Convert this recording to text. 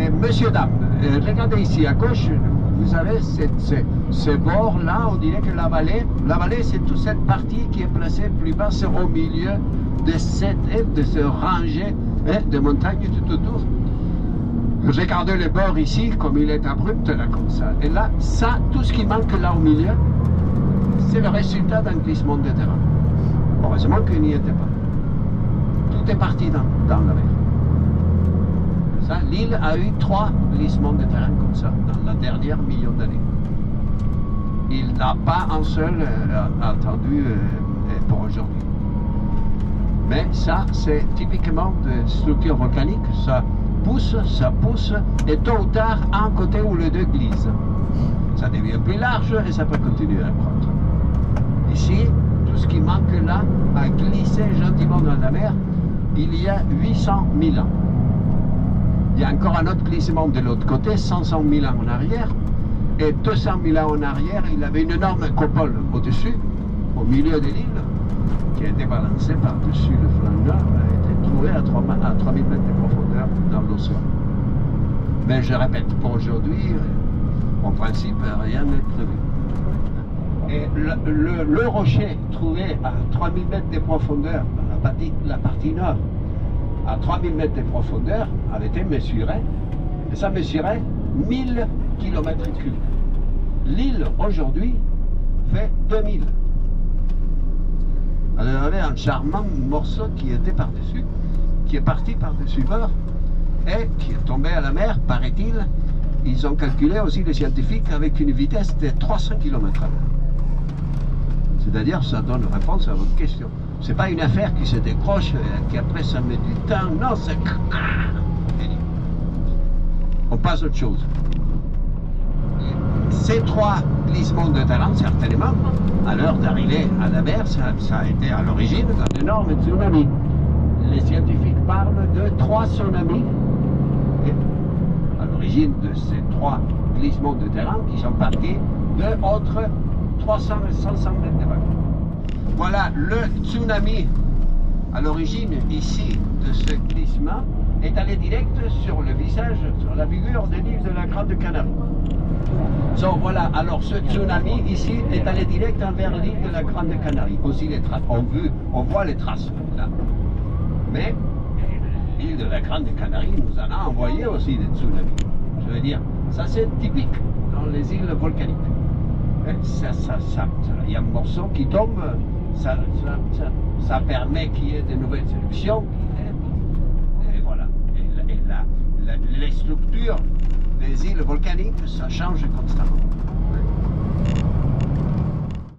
Et monsieur, dame, regardez ici à gauche, vous avez ce bord-là, on dirait que la vallée, c'est toute cette partie qui est placée plus bas, c'est au milieu de ce rangée de montagnes tout autour. Regardez le bord ici, comme il est abrupt, là, comme ça. Et là, ça, tout ce qui manque là au milieu, c'est le résultat d'un glissement de terrain. Heureusement qu'il n'y était pas. Tout est parti dans la mer. L'île a eu 3 glissements de terrain comme ça, dans la dernière million d'années. Il n'a pas un seul attendu pour aujourd'hui. Mais ça, c'est typiquement de structure volcanique. Ça pousse, et tôt ou tard, un côté ou les deux glissent. Ça devient plus large et ça peut continuer à croître. Ici, tout ce qui manque là, a glissé gentiment dans la mer, il y a 800 000 ans. Il y a encore un autre glissement de l'autre côté, 500 000 ans en arrière, et 200 000 ans en arrière, il avait une énorme coupole au-dessus, au milieu de l'île, qui a été balancée par-dessus le flanc nord, a été trouvée à 3000 mètres de profondeur dans l'océan. Mais je répète, pour aujourd'hui, en principe, rien n'est prévu. Et le rocher trouvé à 3000 mètres de profondeur, dans la partie nord, à 3000 mètres de profondeur, avait été mesuré, et ça mesurait 1000 km3. L'île, aujourd'hui, fait 2000. Alors, il y avait un charmant morceau qui était par-dessus, qui est parti par-dessus bord, et qui est tombé à la mer, paraît-il. Ils ont calculé aussi, les scientifiques, avec une vitesse de 300 km/h. C'est-à-dire, ça donne réponse à votre question. C'est pas une affaire qui se décroche et qui après ça met du temps. Non, c'est... On passe à autre chose. Ces 3 glissements de terrain, certainement, à l'heure d'arriver à la mer, ça a été à l'origine d'un énorme tsunami. Les scientifiques parlent de 3 tsunamis. Et à l'origine de ces 3 glissements de terrain qui sont partis de entre 300 et 500 mètres de vague. Voilà, le tsunami à l'origine ici de ce glissement est allé direct sur le visage, sur la figure de l'île de la Grande Canarie. Donc voilà, alors ce tsunami ici est allé direct envers l'île de la Grande Canarie. Aussi les traces, on voit les traces là. Mais l'île de la Grande Canarie nous en a envoyé aussi des tsunamis. Je veux dire, ça c'est typique dans les îles volcaniques. Il y a un morceau qui tombe, ça permet qu'il y ait de nouvelles éruptions, et voilà. Et les structures des îles volcaniques, ça change constamment.